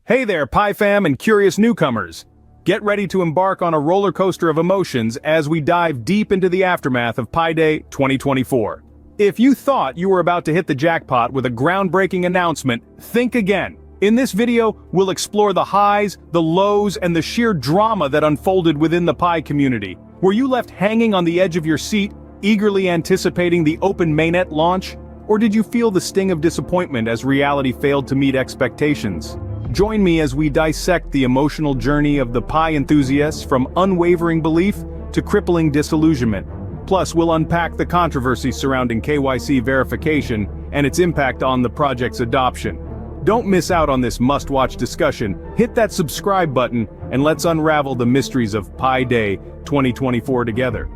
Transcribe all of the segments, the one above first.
Hey there, Pi fam and curious newcomers! Get ready to embark on a roller coaster of emotions as we dive deep into the aftermath of Pi Day 2024. If you thought you were about to hit the jackpot with a groundbreaking announcement, think again. In this video, we'll explore the highs, the lows, and the sheer drama that unfolded within the Pi community. Were you left hanging on the edge of your seat, eagerly anticipating the open mainnet launch? Or did you feel the sting of disappointment as reality failed to meet expectations? Join me as we dissect the emotional journey of the Pi enthusiasts from unwavering belief to crippling disillusionment. Plus, we'll unpack the controversy surrounding KYC verification and its impact on the project's adoption. Don't miss out on this must-watch discussion. Hit that subscribe button and let's unravel the mysteries of Pi Day 2024 together.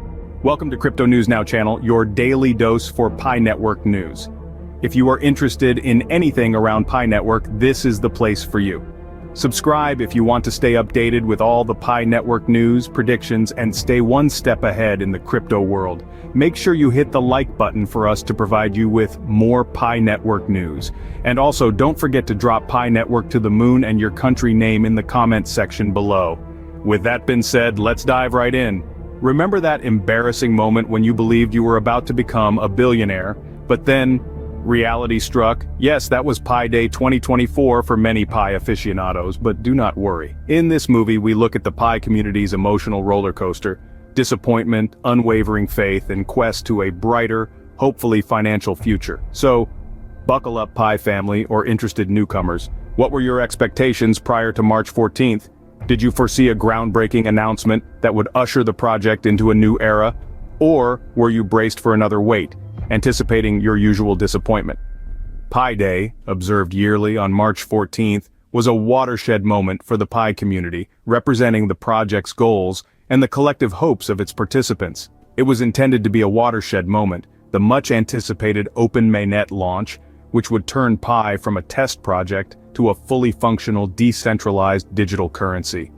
Welcome to Crypto News Now channel, your daily dose for Pi Network news. If you are interested in anything around Pi Network, this is the place for you. Subscribe if you want to stay updated with all the Pi Network news, predictions, and stay one step ahead in the crypto world. Make sure you hit the like button for us to provide you with more Pi Network news. And also, don't forget to drop Pi Network to the moon and your country name in the comments section below. With that being said, let's dive right in. Remember that embarrassing moment when you believed you were about to become a billionaire, but then reality struck? Yes, that was Pi Day 2024 for many Pi aficionados, but do not worry. In this movie, we look at the Pi community's emotional roller coaster, disappointment, unwavering faith, and quest to a brighter, hopefully financial future. So, buckle up Pi family or interested newcomers. What were your expectations prior to March 14th? Did you foresee a groundbreaking announcement that would usher the project into a new era? Or were you braced for another wait, anticipating your usual disappointment? Pi Day, observed yearly on March 14th, was a watershed moment for the Pi community, representing the project's goals and the collective hopes of its participants. It was intended to be a watershed moment, the much-anticipated open mainnet launch, which would turn Pi from a test project to a fully functional decentralized digital currency.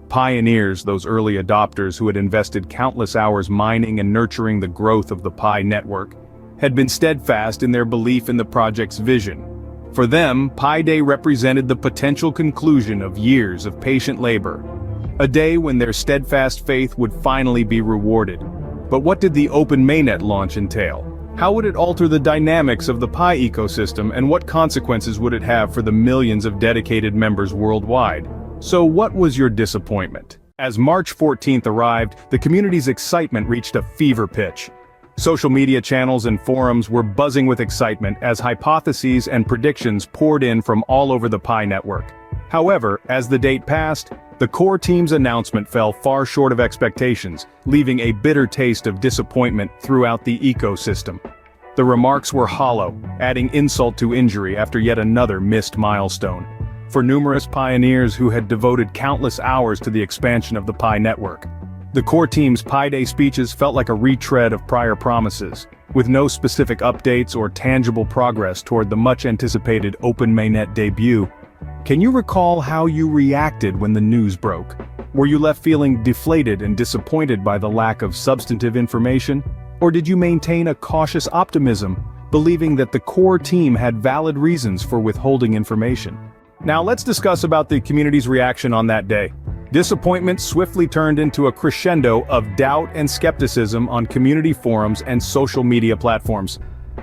Pioneers, those early adopters who had invested countless hours mining and nurturing the growth of the Pi network, had been steadfast in their belief in the project's vision. For them, Pi Day represented the potential conclusion of years of patient labor, a day when their steadfast faith would finally be rewarded. But what did the open mainnet launch entail? How would it alter the dynamics of the Pi ecosystem, and what consequences would it have for the millions of dedicated members worldwide? So what was your disappointment? As March 14th arrived, the community's excitement reached a fever pitch. Social media channels and forums were buzzing with excitement as hypotheses and predictions poured in from all over the Pi network. However, as the date passed, the core team's announcement fell far short of expectations, leaving a bitter taste of disappointment throughout the ecosystem. The remarks were hollow, adding insult to injury after yet another missed milestone. For numerous pioneers who had devoted countless hours to the expansion of the Pi network, the core team's Pi Day speeches felt like a retread of prior promises, with no specific updates or tangible progress toward the much-anticipated open mainnet debut. Can you recall how you reacted when the news broke? Were you left feeling deflated and disappointed by the lack of substantive information? Or did you maintain a cautious optimism, believing that the core team had valid reasons for withholding information? Now let's discuss about the community's reaction on that day. Disappointment swiftly turned into a crescendo of doubt and skepticism on community forums and social media platforms.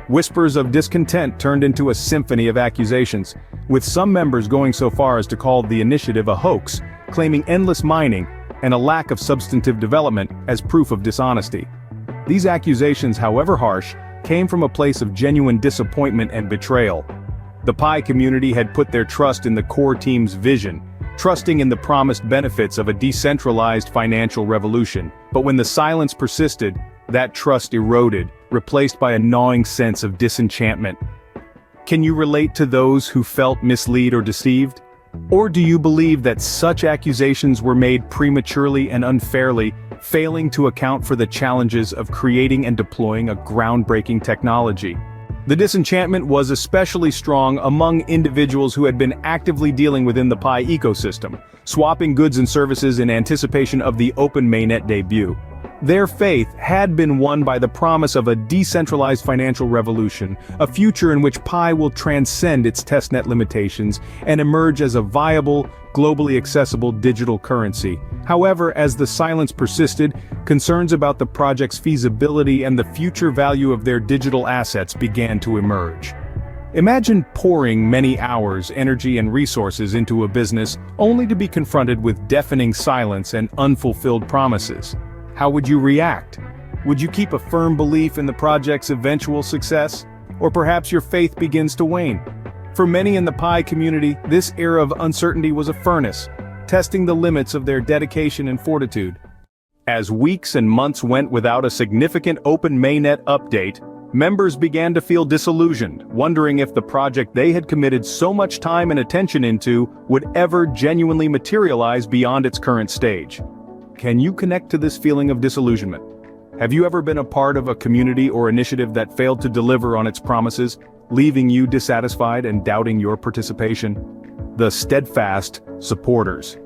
Whispers of discontent turned into a symphony of accusations, with some members going so far as to call the initiative a hoax, claiming endless mining and a lack of substantive development as proof of dishonesty. These accusations, however harsh, came from a place of genuine disappointment and betrayal. The Pi community had put their trust in the core team's vision, trusting in the promised benefits of a decentralized financial revolution. But when the silence persisted, that trust eroded, replaced by a gnawing sense of disenchantment. Can you relate to those who felt misled or deceived? Or do you believe that such accusations were made prematurely and unfairly, failing to account for the challenges of creating and deploying a groundbreaking technology? The disenchantment was especially strong among individuals who had been actively dealing within the Pi ecosystem, swapping goods and services in anticipation of the open mainnet debut. Their faith had been won by the promise of a decentralized financial revolution, a future in which Pi will transcend its testnet limitations and emerge as a viable, globally accessible digital currency. However, as the silence persisted, concerns about the project's feasibility and the future value of their digital assets began to emerge. Imagine pouring many hours, energy, and resources into a business only to be confronted with deafening silence and unfulfilled promises. How would you react? Would you keep a firm belief in the project's eventual success? Or perhaps your faith begins to wane? For many in the Pi community, this era of uncertainty was a furnace, testing the limits of their dedication and fortitude. As weeks and months went without a significant open Mainnet update, members began to feel disillusioned, wondering if the project they had committed so much time and attention into would ever genuinely materialize beyond its current stage. Can you connect to this feeling of disillusionment? Have you ever been a part of a community or initiative that failed to deliver on its promises, leaving you dissatisfied and doubting your participation? The steadfast supporters.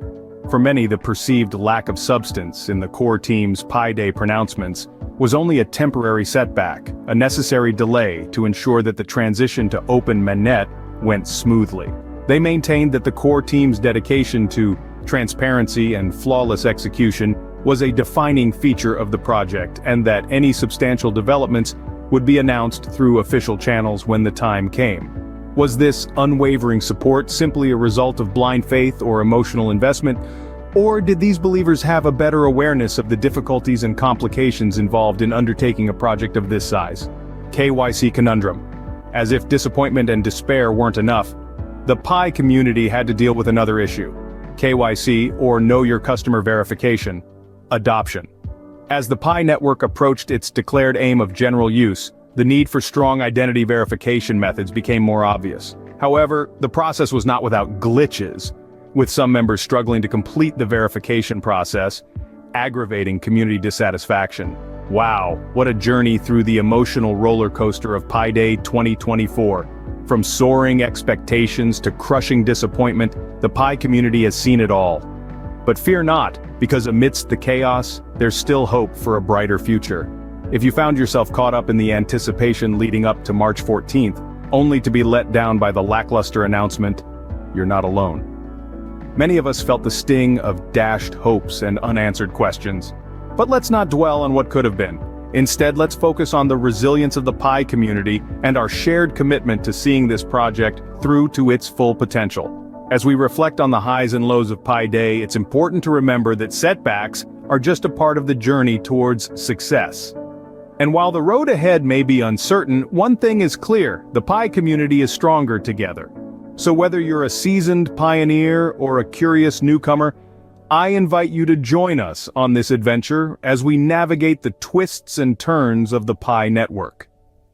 For many, the perceived lack of substance in the core team's Pi Day pronouncements was only a temporary setback, a necessary delay to ensure that the transition to open Mainnet went smoothly. They maintained that the core team's dedication to transparency and flawless execution was a defining feature of the project, and that any substantial developments would be announced through official channels when the time came. Was this unwavering support simply a result of blind faith or emotional investment? Or did these believers have a better awareness of the difficulties and complications involved in undertaking a project of this size? KYC conundrum. As if disappointment and despair weren't enough, the Pi community had to deal with another issue. KYC, or Know Your Customer Verification, adoption. As the Pi network approached its declared aim of general use, the need for strong identity verification methods became more obvious. However, the process was not without glitches, with some members struggling to complete the verification process, aggravating community dissatisfaction. Wow, what a journey through the emotional roller coaster of Pi Day 2024. From soaring expectations to crushing disappointment, the Pi community has seen it all. But fear not, because amidst the chaos, there's still hope for a brighter future. If you found yourself caught up in the anticipation leading up to March 14th, only to be let down by the lackluster announcement, you're not alone. Many of us felt the sting of dashed hopes and unanswered questions. But let's not dwell on what could have been. Instead, let's focus on the resilience of the Pi community and our shared commitment to seeing this project through to its full potential. As we reflect on the highs and lows of Pi Day, it's important to remember that setbacks are just a part of the journey towards success. And while the road ahead may be uncertain, one thing is clear: the Pi community is stronger together. So whether you're a seasoned pioneer or a curious newcomer, I invite you to join us on this adventure as we navigate the twists and turns of the Pi network.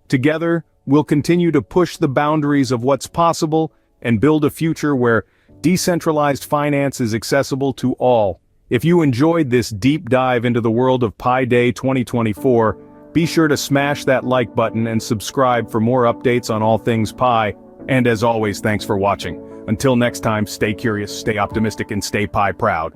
Together, we'll continue to push the boundaries of what's possible and build a future where decentralized finance is accessible to all. If you enjoyed this deep dive into the world of Pi Day 2024, be sure to smash that like button and subscribe for more updates on all things Pi. And as always, thanks for watching. Until next time, stay curious, stay optimistic, and stay Pi proud.